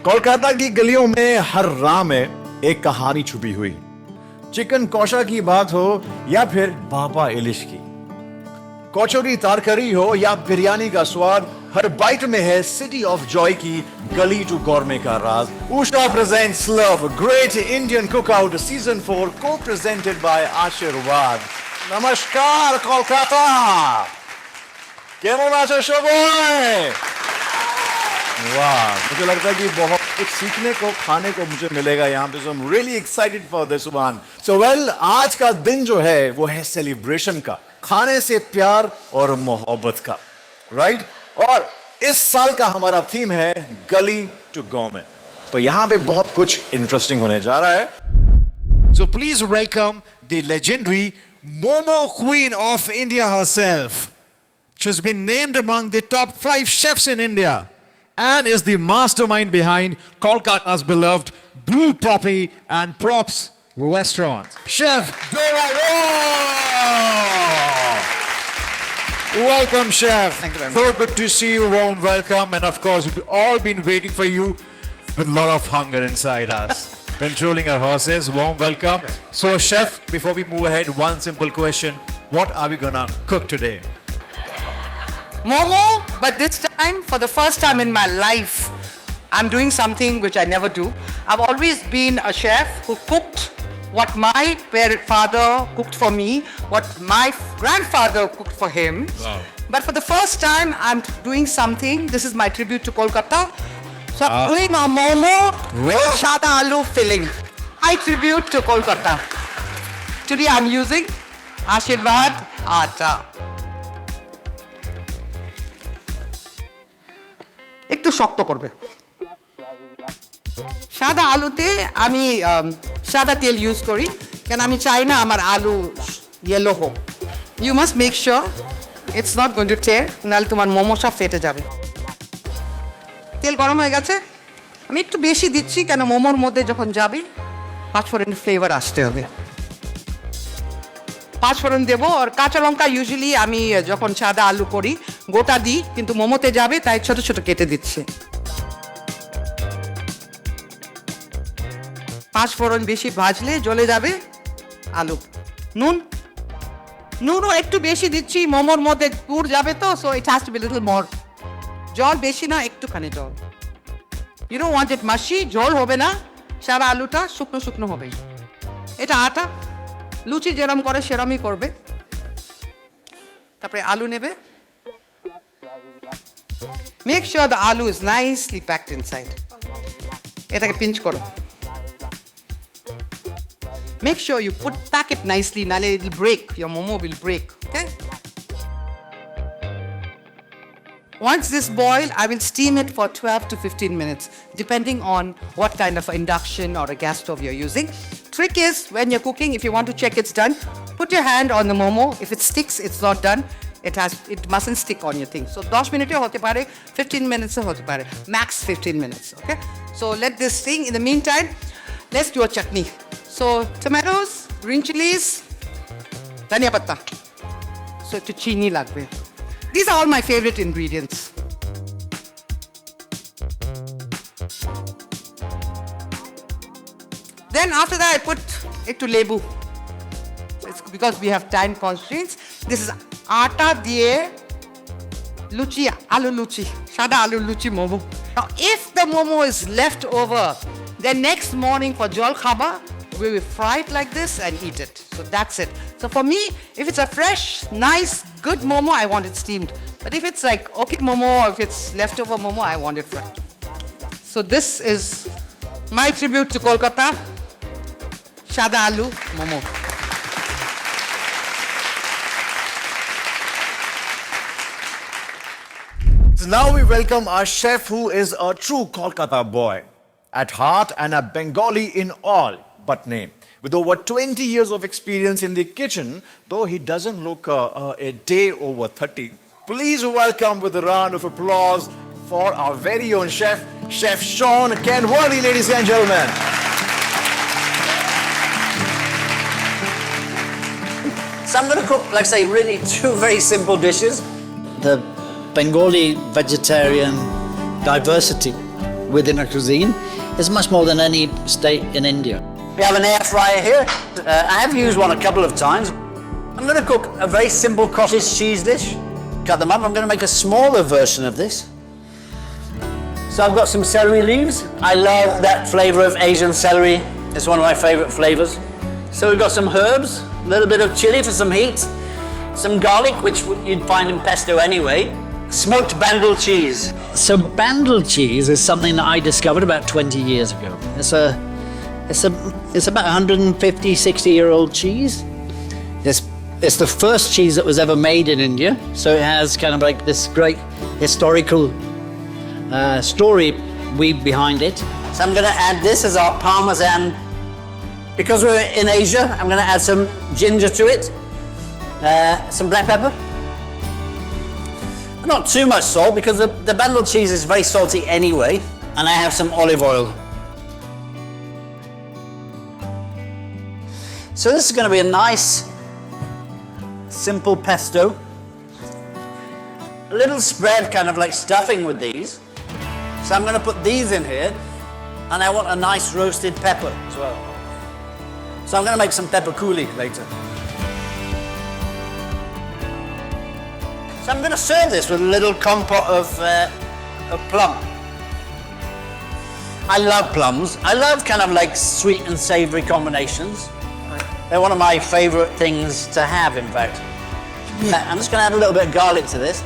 कोलकाता की गलियों में हर राह में एक कहानी छुपी हुई। चिकन कौशा की बात हो या फिर बाबा इलिश की, कचौरी तारकरी हो या बिरयानी का स्वाद, हर बाइट में है सिटी ऑफ जॉय की गली टू गॉर्मे का राज। Usha presents love great Indian cookout season 4 को प्रेजेंटेड बाय आशीर्वाद। नमस्कार कोलकाता, केमन आछो सबाई? वाह, मुझे लगता है कि बहुत कुछ सीखने को, खाने को मुझे मिलेगा यहाँ पे। So I am really excited for this one. So well, आज का दिन जो है वो है सेलिब्रेशन का, खाने से प्यार और मोहब्बत का, राइट? और इस साल का हमारा थीम है गली टू गॉर्मे। तो यहाँ पे बहुत कुछ इंटरेस्टिंग होने जा रहा है। So please welcome the legendary Momo Queen of India herself. She's been named among the top 5 chefs in India and is the mastermind behind Kolkata's beloved Blue Poppy and Props restaurant. Chef Dora Raw! Welcome, Chef. Thank you very So good to see you. Warm welcome. And of course, we've all been waiting for you with a lot of hunger inside us. Controlling our horses. Warm welcome. So, Chef, before we move ahead, one simple question. What are we gonna cook today? Momo, but this time, for the first time in my life, I'm doing something which I never do. I've always been a chef who cooked what my father cooked for me, what my grandfather cooked for him. Wow. But for the first time, I'm doing something. This is my tribute to Kolkata. So I'm doing a Momo with Shada Aloo filling. I tribute to Kolkata. Today I'm using Ashirwad Atta. একটু শক্ত করবে। সাদা আলুতে আমি সাদা তেল use করি, কারণ আমি চাই না আমার আলু ইয়েলো হোক। You must make sure it's not going to tear, নাহলে তোমার মোমো সব ফেটে যাবে। তেল গরম হয়ে গেছে, আমি একটু বেশি দিচ্ছি, কেন মোমোর মধ্যে যখন যাবে পাঁচফোড়নের ফ্লেভার আসতে হবে। পাঁচফোড়ন দেবো। আর কাঁচা লঙ্কা ইউজুয়ালি আমি যখন সাদা আলু করি গোটা দিই, কিন্তু মোমোতে যাবে তাই ছোট ছোট কেটে দিচ্ছে। পাঁচফোড়ন বেশি ভাজলে জ্বলে যাবে আলু। নুনও একটু বেশি দিচ্ছি, মোমোর মধ্যে পুর যাবে তো, so it has to B little more. জল বেশি না, একটুখানি জল। ইউ ডোন্ট ওয়ান্ট ইট মাশি, জল হবে না, সারা আলুটা শুকনো শুকনো হবে। এটা আটা, লুচি যেরম করে সেরমই করবে। তারপরে আলু নেবে। মেক শিওর দ্য আলু ইজ নাইসলি প্যাকড ইনসাইড। এটাকে পিঞ্চ করো। Make sure you pack it nicely, nahle it will break. Your momo will break. Okay. Once this boil, I will steam it for 12 to 15 minutes, depending on what kind of induction or a gas stove you're using. Trick is, when you're cooking, if you want to check it's done, put your hand on the momo. If it sticks, it's not done. It mustn't stick on your thing. So 10 minutes hote pare, 15 minutes hote pare, max 15 minutes. Okay. So let this thing. In the meantime, let's do a chutney. So tomatoes, green chilies, dhania patta. So to chini lagbe. These are all my favorite ingredients. Then after that I put it to lebu. It's because we have time constraints. This is atta diye luchi, aloo luchi, sada aloo luchi momo. Now if the momo is left over, then next morning for jol khaba, we will fry it like this and eat it. So that's it. So for me, if it's a fresh, nice, good momo, I want it steamed. But if it's like okay momo, or if it's leftover momo, I want it fried. So this is my tribute to Kolkata, Shada Aloo Momo. So now we welcome our chef, who is a true Kolkata boy at heart and a Bengali in all but name. With over 20 years of experience in the kitchen, though he doesn't look a day over 30. Please welcome with a round of applause for our very own chef, Chef Sean Kenworthy, ladies and gentlemen. So I'm going to cook, like I say, really two very simple dishes. The Bengali vegetarian diversity within a cuisine. It's much more than any state in India. We have an air fryer here. I have used one a couple of times. I'm going to cook a very simple cottage cheese dish. Cut them up. I'm going to make a smaller version of this. So I've got some celery leaves. I love that flavor of Asian celery. It's one of my favorite flavors. So we've got some herbs, a little bit of chili for some heat, some garlic, which you'd find in pesto anyway, smoked bandel cheese. So bandel cheese is something that I discovered about 20 years ago. It's about 150, 60-year-old cheese. It's the first cheese that was ever made in India. So it has kind of like this great historical story weave behind it. So I'm going to add this as our Parmesan. Because we're in Asia, I'm going to add some ginger to it, some black pepper. Not too much salt because the bandel cheese is very salty anyway. And I have some olive oil. So this is going to be a nice, simple pesto. A little spread, kind of like stuffing with these. So I'm going to put these in here. And I want a nice roasted pepper as well. So I'm going to make some pepper coulis later. So I'm going to serve this with a little compote of plum. I love plums. I love kind of like sweet and savory combinations. They're one of my favorite things to have, in fact. I'm just going to add a little bit of garlic to this.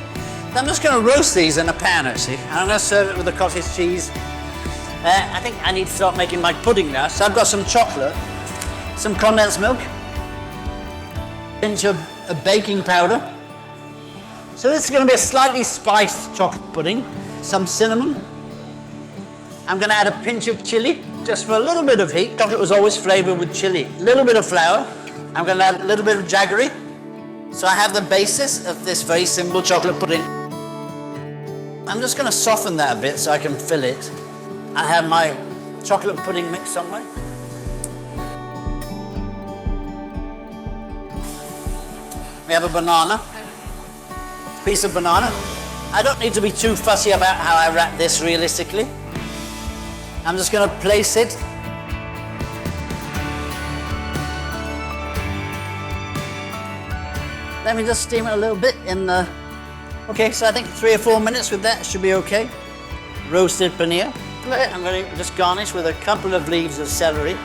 I'm just going to roast these in a pan, actually. And I'm going to serve it with the cottage cheese. I think I need to start making my pudding now. So I've got some chocolate, some condensed milk, a pinch of baking powder. So this is going to be a slightly spiced chocolate pudding, some cinnamon. I'm going to add a pinch of chili, just for a little bit of heat. Chocolate was always flavored with chili. A little bit of flour. I'm going to add a little bit of jaggery. So I have the basis of this very simple chocolate pudding. I'm just going to soften that a bit so I can fill it. I have my chocolate pudding mix somewhere. We have a banana, piece of banana. I don't need to be too fussy about how I wrap this realistically. I'm just going to place it. Let me just steam it a little bit in the... Okay, so I think 3 or 4 minutes with that should be okay. Roasted paneer. I'm going to just garnish with a couple of leaves of celery.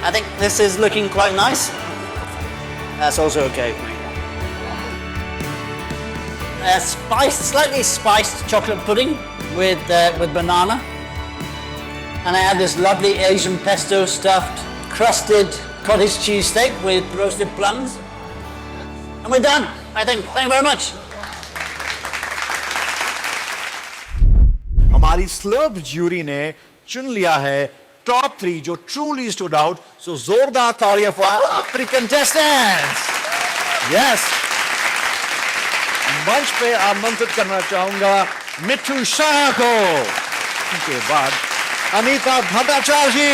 I think this is looking quite nice. That's also okay. Slightly spiced chocolate pudding with banana. And I have this lovely Asian pesto stuffed, crusted cottage cheese steak with roasted plums. And we're done, I think. Thank you very much. हमारी Slurrp jury ने चुन लिया है top 3 जो truly stood out. So जोरदार तालियां for our 3 contestants. Yes. मंच पे आमंत्रित करना चाहूंगा मिट्ठू शाह को. उनके बाद अनीता भट्टाचार्य जी,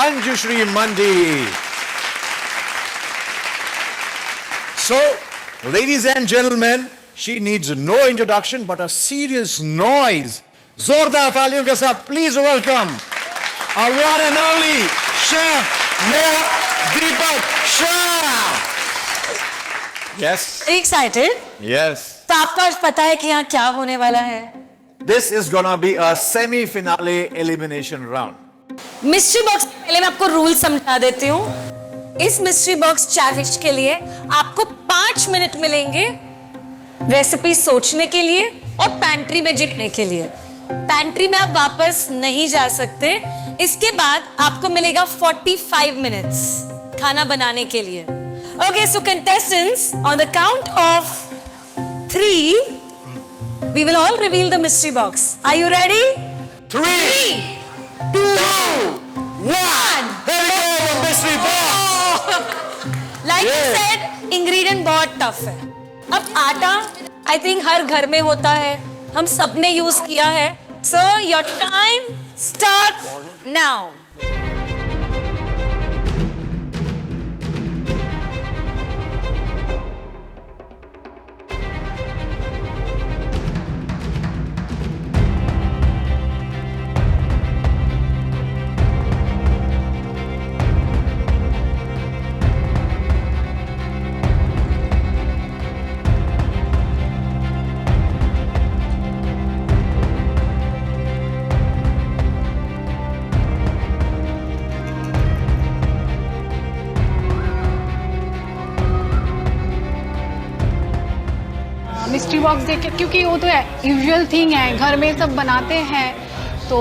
अंजुश्री मंडी. So, ladies and gentlemen, she needs no introduction but a serious noise. जोरदार तालियों के साथ please welcome our one and only chef Neha Deepak Shah. Yes. Excited? Yes. तो आपको आज पता है कि यहाँ क्या होने वाला है? This is gonna be a semi-finale elimination round. Mystery box पहले मैं आपको रूल समझा देती हूँ. इस मिस्ट्री बॉक्स चैलेंज के लिए आपको 5 मिनट मिलेंगे रेसिपी सोचने के लिए और पैंट्री में जीतने के लिए. पैंट्री में आप वापस नहीं जा सकते. इसके बाद आपको मिलेगा 45 मिनट्स खाना बनाने के लिए. Okay, so contestants, on the count of 3, we will all reveal the mystery box. Are you ready? 3, 2, 1. There we go, the mystery box. Like you said, ingredient बहुत tough है. अब आटा, I think हर घर में होता है. हम सबने यूज किया है. So your time starts now. Mystery box देख के, क्योंकि वो तो यूजुअल थिंग है, घर में सब बनाते हैं, तो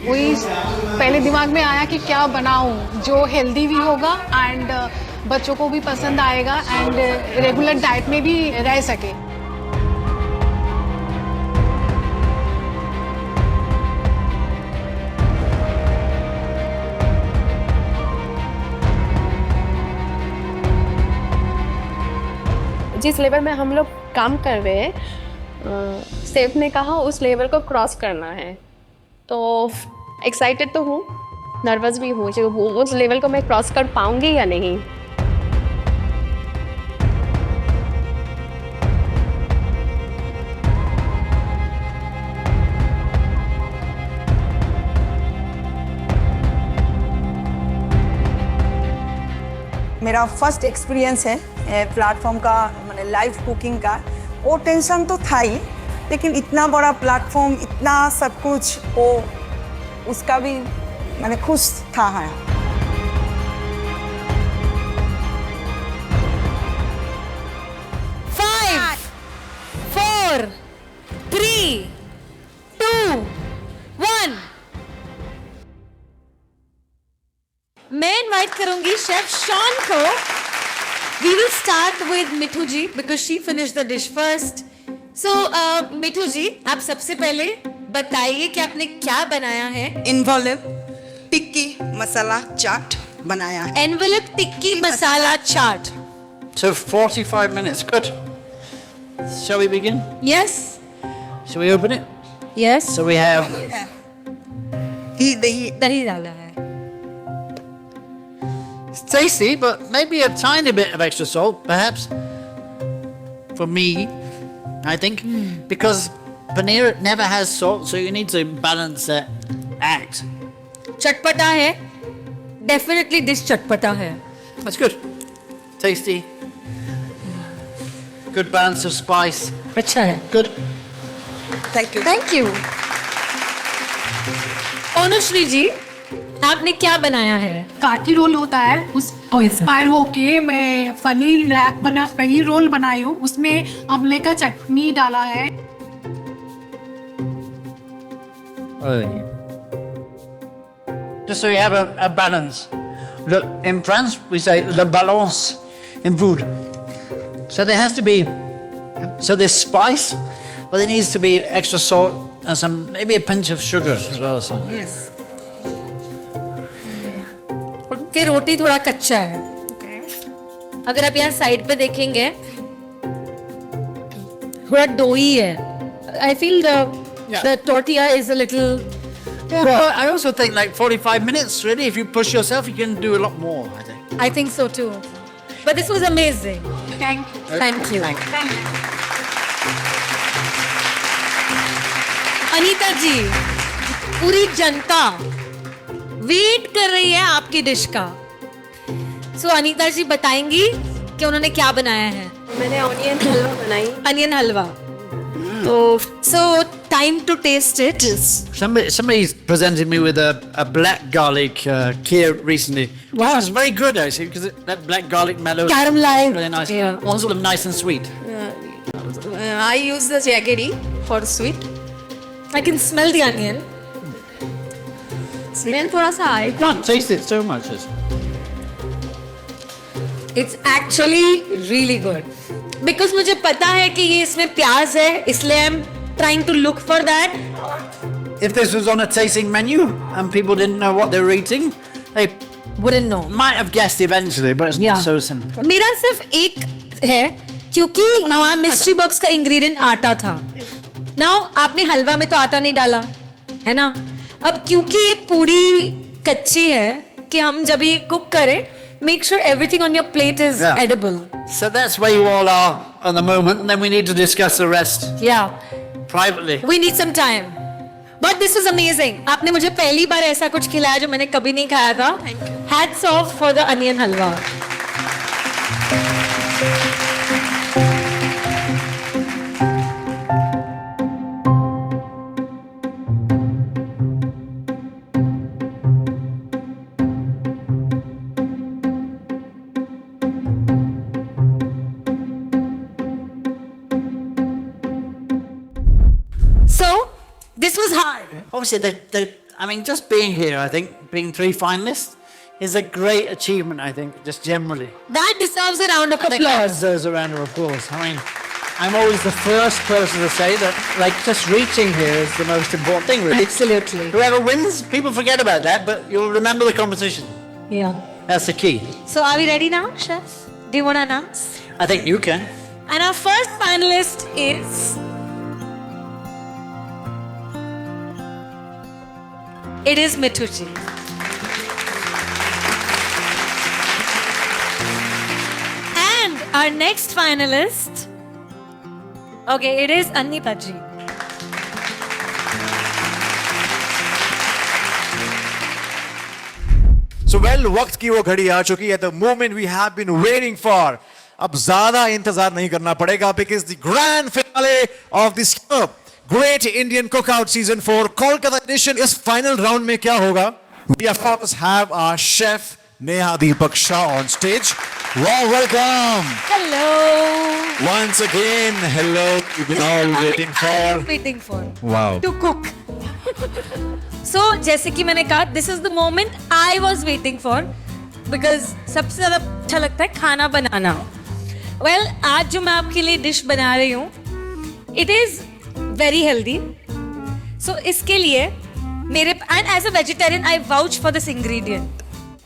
वही पहले दिमाग में आया कि क्या बनाऊं जो हेल्दी भी होगा एंड बच्चों को भी पसंद आएगा एंड रेगुलर डाइट में भी रह सके। जिस लेवल में हम लोग काम कर रहे हैं, सेफ ने कहा उस लेवल को क्रॉस करना है, तो एक्साइटेड तो हूँ, नर्वस भी हूँ कि उस लेवल को मैं क्रॉस कर पाऊँगी या नहीं। मेरा फर्स्ट एक्सपीरियंस है प्लेटफॉर्म का, मैंने लाइव कुकिंग का। वो टेंशन तो था ही, लेकिन इतना बड़ा प्लेटफॉर्म, इतना सब कुछ, वो उसका भी मैंने खुश था। है 5 4 3 2 1। मैं इनवाइट करूंगी शेफ शॉन को। We will start with Mithu ji because she finished the dish first. So Mithu ji, आप सबसे पहले बताइए कि आपने क्या बनाया है। इन्वॉल्व टिक्की मसाला चाट बनाया है। Envelope tikki masala chaat. So 45 minutes, good. Shall we begin? Yes. Shall we open it? Yes. So we have दही दही डाला है। it's tasty, but maybe a tiny bit of extra salt, perhaps. For me, I think, because paneer never has salt, so you need to balance that act. चटपटा है, definitely dish चटपटा है। That's good. Tasty. Good balance of spice. अच्छा है। Good. Thank you. Thank you. Anushree ji, आपने क्या बनाया है? काठी रोल होता है, उस इंस्पायर होके मैं पनीर रोल बनाई हूँ। उसमें अमले का चटनी डाला है। Just so you have a balance. Look, in France, we say the balance in food. So there has to be, so there's spice, but there needs to be extra salt and some, maybe a pinch of sugar as well. So. Yes कि रोटी थोड़ा कच्चा है। अगर आप यहाँ side पे देखेंगे, थोड़ा डोई है। I feel the tortilla is a little. Yeah, but I also think like 45 minutes, really, if you push yourself, you can do a lot more, I think. I think so too. But this was amazing. Thank you. Thank you. Anita ji, पूरी जनता wait कर रही है आपकी dish का। सो अनीता जी बताएंगी कि उन्होंने क्या बनाया है। मैंने ऑनियन हलवा बनाई। अनियन हलवा। तो so time to taste it. Somebody's presented me with a black garlic kheer recently. Wow, it's very good actually because that black garlic mellow. Caramelized. Really nice. Yeah. One's sort of nice and sweet. I use the jaggery for sweet. I can smell the onion. Smell थोड़ा सा आए। Can't taste it so much. It's actually really good. Because मुझे पता है कि ये इसमें प्याज है, इसलिए I'm trying to look for that. If this was on a tasting menu and people didn't know what they were eating, they Wouldn't know. might have guessed eventually, but it's Yeah. not so simple. मेरा सिर्फ एक है, क्योंकि वहाँ mystery box का ingredient आटा था। Now आपने हलवा में तो आटा नहीं डाला, है ना? अब क्योंकि ये पूरी कच्ची है कि हम जब ये कुक करें, make sure everything on your plate is Yeah. edible. So that's where you all are at the moment, and then we need to discuss the rest Yeah. privately. We need some time. But this was amazing. आपने मुझे पहली बार ऐसा कुछ खिलाया जो मैंने कभी नहीं खाया था. Hats off for the onion halwa. This was hard. Obviously, I mean, just being here, I think, being 3 finalists is a great achievement, I think, just generally. That deserves a round of I think that applause. deserves a round of applause. I mean, I'm always the first person to say that, like, just reaching here is the most important thing, really. Absolutely. Whoever wins, people forget about that, but you'll remember the competition. Yeah. That's the key. So are we ready now, chef? Do you want to announce? I think you can. And our first finalist is it is Mithuji. And our next finalist, okay, it is Anita ji. So well, वक्त की वो घड़ी आ चुकी है, the moment we have been waiting for. अब ज़्यादा इंतजार नहीं करना पड़ेगा because the grand finale of this Great Indian Cookout Season 4 Kolkata edition is final round में क्या होगा? We of course have our chef Neha Deepak Shah on stage. Well, welcome Hello. once again. Hello, we've been all waiting for. Waiting for Wow. to cook. So जैसे कि मैंने कहा, this is the moment I was waiting for because सबसे ज़्यादा अच्छा लगता है खाना बनाना. Well, आज जो मैं आपके लिए डिश बना रही हूँ, it is very healthy. So इसके लिए मेरे and as a vegetarian I vouch for this ingredient,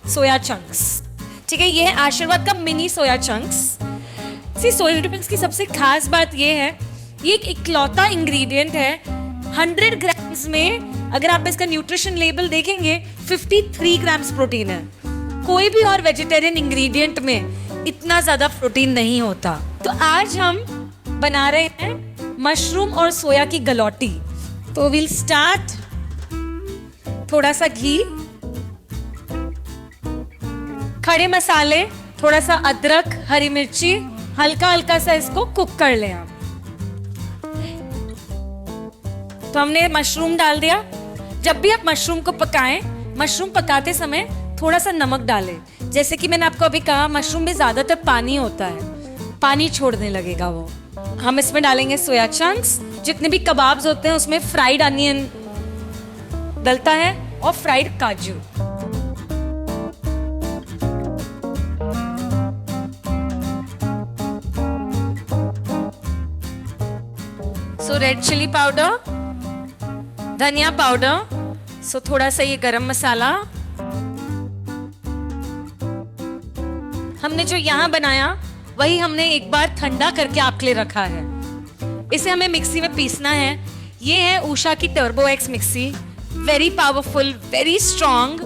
soya chunks. ठीक है, ये है आशीर्वाद का मिनी सोया चंक्स. सी सोया चंक्स की सबसे खास बात ये है, ये एक इकलौता इंग्रेडिएंट है. 100 ग्राम्स में अगर आप इसका न्यूट्रिशन लेबल देखेंगे 53 ग्राम्स प्रोटीन है. कोई भी और वेजिटेरियन इंग्रेडिएंट में इतना ज्यादा प्रोटीन नहीं होता. तो आज हम बना रहे हैं मशरूम और सोया की गलौटी. तो विल स्टार्ट. थोड़ा सा घी, खड़े मसाले, थोड़ा सा अदरक, हरी मिर्ची, हल्का हल्का सा इसको कुक कर लें आप. तो हमने मशरूम डाल दिया. जब भी आप मशरूम को पकाएं, मशरूम पकाते समय थोड़ा सा नमक डालें. जैसे कि मैंने आपको अभी कहा, मशरूम में ज्यादातर पानी होता है, पानी छोड़ने लगेगा वो. हम इसमें डालेंगे सोया चंक्स. जितने भी कबाब्स होते हैं उसमें फ्राइड अनियन डलता है और फ्राइड काजू. सो रेड चिली पाउडर, धनिया पाउडर, सो थोड़ा सा ये गरम मसाला. हमने जो यहाँ बनाया वही हमने एक बार ठंडा करके आपके लिए रखा है. इसे हमें मिक्सी में पीसना है. ये है उषा की turbo X mixie. Very powerful, very strong.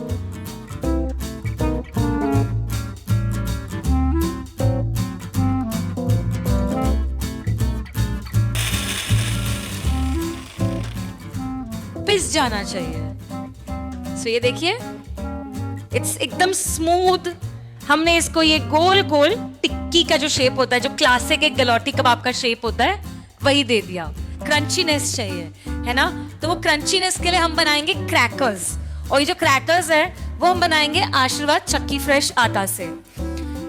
पिस जाना चाहिए. सो ये देखिए, इट्स एकदम स्मूथ. हमने इसको ये गोल गोल टिक्की का जो शेप होता है, जो क्लासिक एक गलौटी कबाब का शेप होता है, वही दे दिया. क्रंचीनेस चाहिए, है ना? तो वो क्रंचीनेस के लिए हम बनाएंगे क्रैकर्स. और ये जो क्रैकर्स है वो हम बनाएंगे आशीर्वाद चक्की फ्रेश आटा से.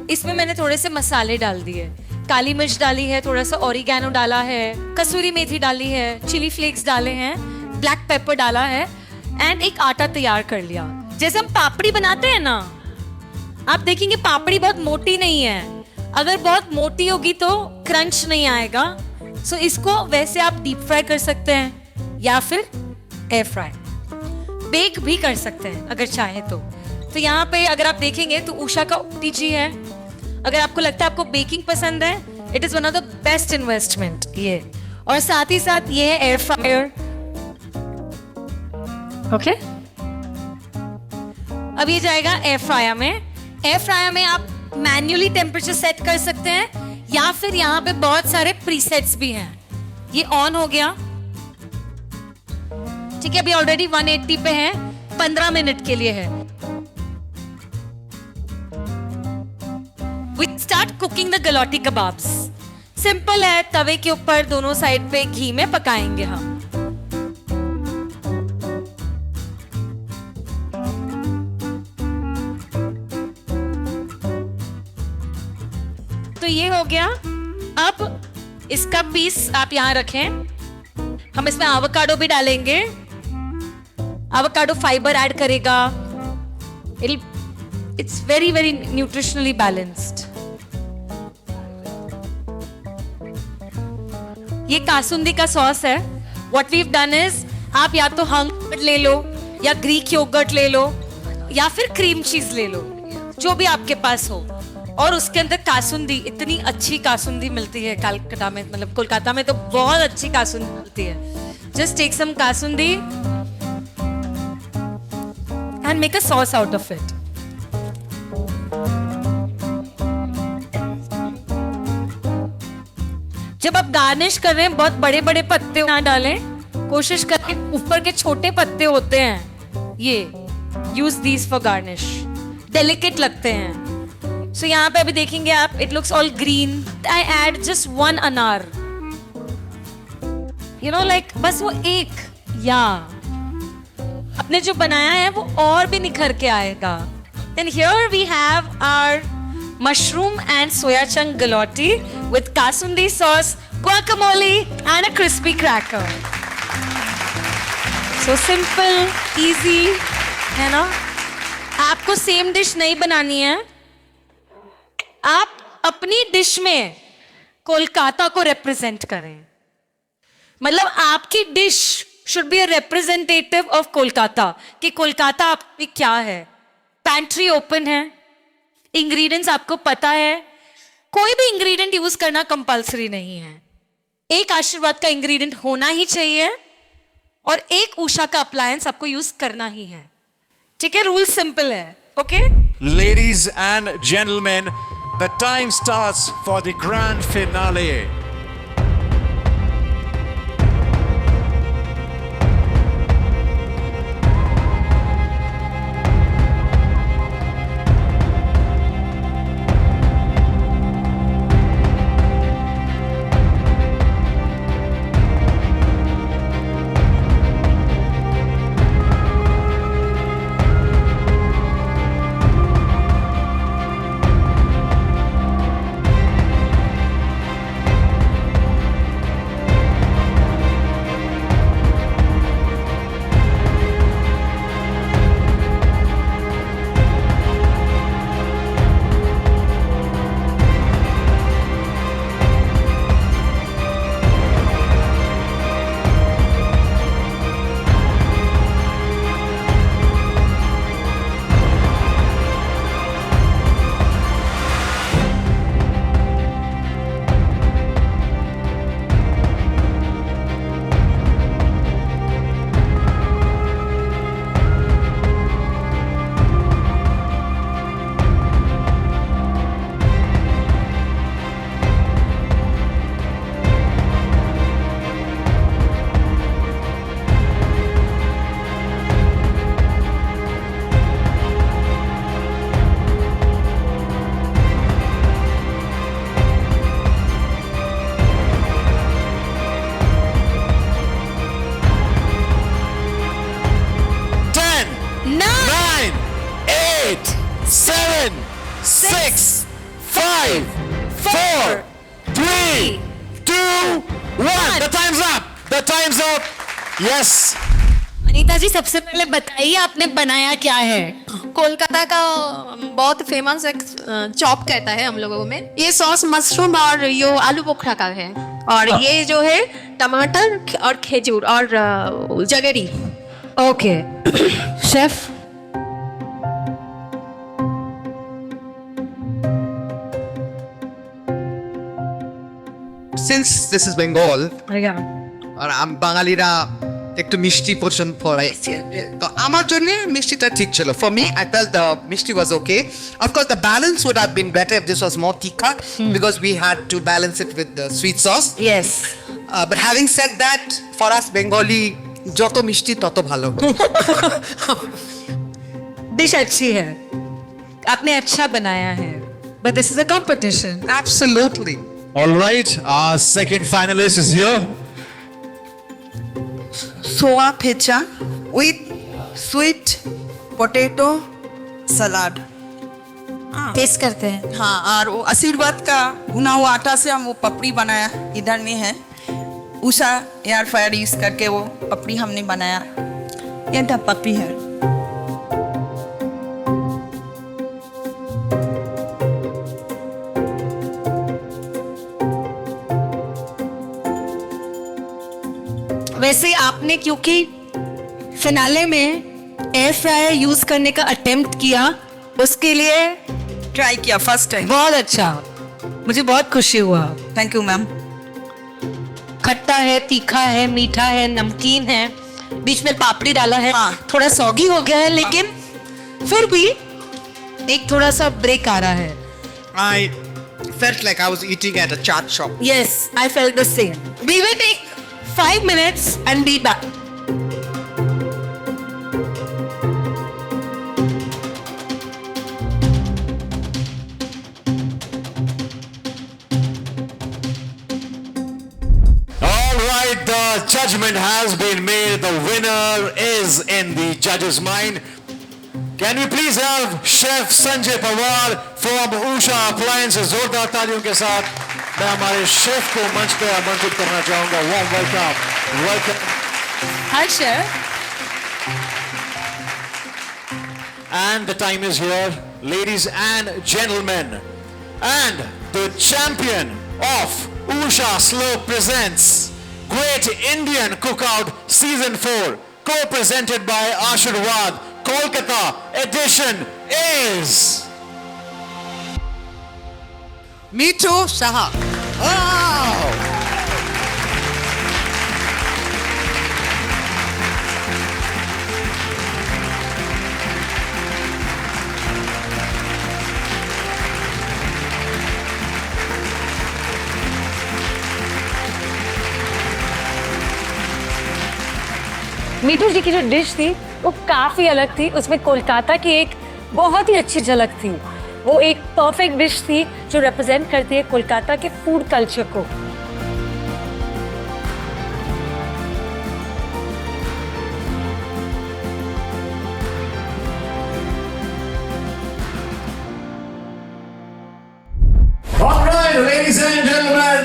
इसमें मैंने थोड़े से मसाले डाल दिए. काली मिर्च डाली है, थोड़ा सा ऑरिगेनो डाला है, कसूरी मेथी डाली है, चिली फ्लेक्स डाले हैं, ब्लैक पेपर डाला है, एंड एक आटा तैयार कर लिया. जैसे हम पापड़ी बनाते हैं ना, आप देखेंगे पापड़ी बहुत मोटी नहीं है. अगर बहुत मोटी होगी तो क्रंच नहीं आएगा. सो इसको वैसे आप डीप फ्राई कर सकते हैं या फिर एयर फ्राई, बेक भी कर सकते हैं अगर चाहे तो. तो यहाँ पे अगर आप देखेंगे तो उषा का OTG है. अगर आपको लगता है आपको बेकिंग पसंद है, it is one of the best investment ये. और साथ ही साथ ये है एयर फ्रायर. ओके, अब ये जाएगा एयर फ्रायर में. एयर फ्रायर में आप मैन्युअली टेम्परेचर सेट कर सकते हैं या फिर यहाँ पे बहुत सारे प्रीसेट्स भी हैं. ये ऑन हो गया. ठीक है, अभी ऑलरेडी 180 पे है. 15 मिनट के लिए है. We start cooking the galouti kebabs. Simple है, तवे के ऊपर दोनों साइड पे घी में पकाएंगे हम. तो ये हो गया. अब इसका पीस आप यहाँ रखें. हम इसमें एवोकाडो भी डालेंगे। एवोकाडो फाइबर ऐड करेगा। It's very very nutritionally balanced. ये कासुंदी का सॉस है। What we have done is, आप या तो हंग ले लो या ग्रीक योगर्ट ले लो या फिर क्रीम चीज ले लो, जो भी आपके पास हो, और उसके अंदर कासुंदी, इतनी अच्छी कासुंदी मिलती है कलकत्ता में, मतलब कोलकाता में तो बहुत अच्छी कासुंदी मिलती है। Just take some kasundi and make a sauce out of it. जब आप गार्निश कर रहे हैं, बहुत बड़े बड़े पत्ते ना डालें, कोशिश करें ऊपर के छोटे पत्ते होते हैं, ये use these for garnish, delicate लगते हैं। सो यहाँ पे अभी देखेंगे आप, it looks all green. I add just 1 anar, you know like, बस वो एक, या अपने जो बनाया है वो और भी निखर के आएगा। Then here we have our mushroom and soya chunk galotti with kasundi sauce, guacamole and a crispy cracker. So simple, easy, है ना? आपको सेम डिश नहीं बनानी है, आप अपनी डिश में कोलकाता को रिप्रेजेंट करें। मतलब आपकी dish should be a representative of Kolkata, कि कोलकाता आपकी क्या है। पैंट्री ओपन है, इंग्रेडिएंट्स आपको पता है, कोई भी इंग्रेडिएंट यूज करना कंपलसरी नहीं है। एक आशीर्वाद का इंग्रेडिएंट होना ही चाहिए और एक उषा का अप्लायंस आपको यूज करना ही है। ठीक है, रूल सिंपल है। Okay Ladies and gentlemen, the time starts for the grand finale. Yes. Anita ji, सबसे पहले बताइए आपने बनाया क्या है? कोलकाता का बहुत फेमस एक चॉप कहता है हम लोगों में। ये सॉस मशरूम और यो आलू बोखरा का है, और ये जो है टमाटर और खजूर और jaggery. Okay chef, Since this is Bengal, আর বাঙালিরা একটু মিষ্টি পছন্দ করে, তো আমার জন্য মিষ্টিটা ঠিক ছিল। For me, I felt the মিষ্টি was okay. Of course, the balance would have been better if this was more tikka, because we had to balance it with the sweet sauce. yes. But having said that, for us Bengali, যত মিষ্টি তত ভালো। Dish अच्छी है, आपने अच्छा बनाया है, but this is a competition. Absolutely. All right, our second finalist is here. Soya फेचा with sweet potato salad। Taste करते हैं। हाँ, और वो आशीर्वाद का भुना हुआ आटा से हम वो पपड़ी बनाया, इधर में है। उषा एयर फ्रायर यूज़ करके वो पपड़ी हमने बनाया। ये था पपड़ी है। वैसे आपने क्योंकि फिनाले में एयर फ्रायर यूज करने का अटेम्प्ट किया, उसके लिए ट्राई किया फर्स्ट टाइम। बहुत अच्छा, मुझे बहुत खुशी हुआ। Thank you ma'am. खट्टा है, तीखा है, मीठा है, नमकीन है, बीच में पापड़ी डाला है। हाँ। थोड़ा सौगी हो गया है, लेकिन फिर भी एक थोड़ा सा ब्रेक आ रहा है। I felt like I was eating at a chaat shop. Yes, I felt the same. We will take 5 minutes and be back. All right, the judgment has been made. The winner is in the judge's mind. Can we please have Chef Sanjay Pawar from Usha Appliances? जोरदार तालियों के साथ मैं हमारे chef को मंच पे आमंत्रित करना चाहूंगा. Warm welcome. Welcome. Hi, Chef. And the time is here, ladies and gentlemen. And the champion of Usha Slope presents Great Indian Cookout Season 4, co-presented by Ashirwad, Kolkata edition is Meetu Saha. Wow! मीठू जी की जो dish थी वो काफ़ी अलग थी, उसमें कोलकाता की एक बहुत ही अच्छी झलक थी। वो एक परफेक्ट डिश थी जो रिप्रेजेंट करती है कोलकाता के फूड कल्चर को। All right, ladies and gentlemen,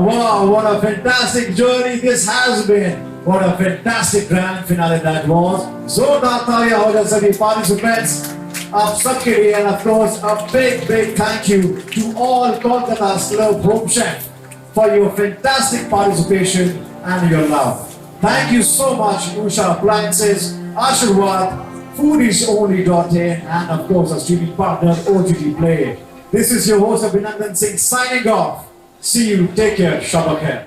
wow, what a fantastic journey this has been. What a fantastic grand finale that was. जोरदार तालियां हो जाए सभी participants आप सबके लिए, and of course a big thank you to all Kolkata Slope Home Chef for your fantastic participation and your love. Thank you so much, Usha Appliances, Ashirwad, foodiesonly.in, and of course our streaming partner OTT Play. This is your host Abhinandan Singh signing off. See you. Take care. Shabba khair.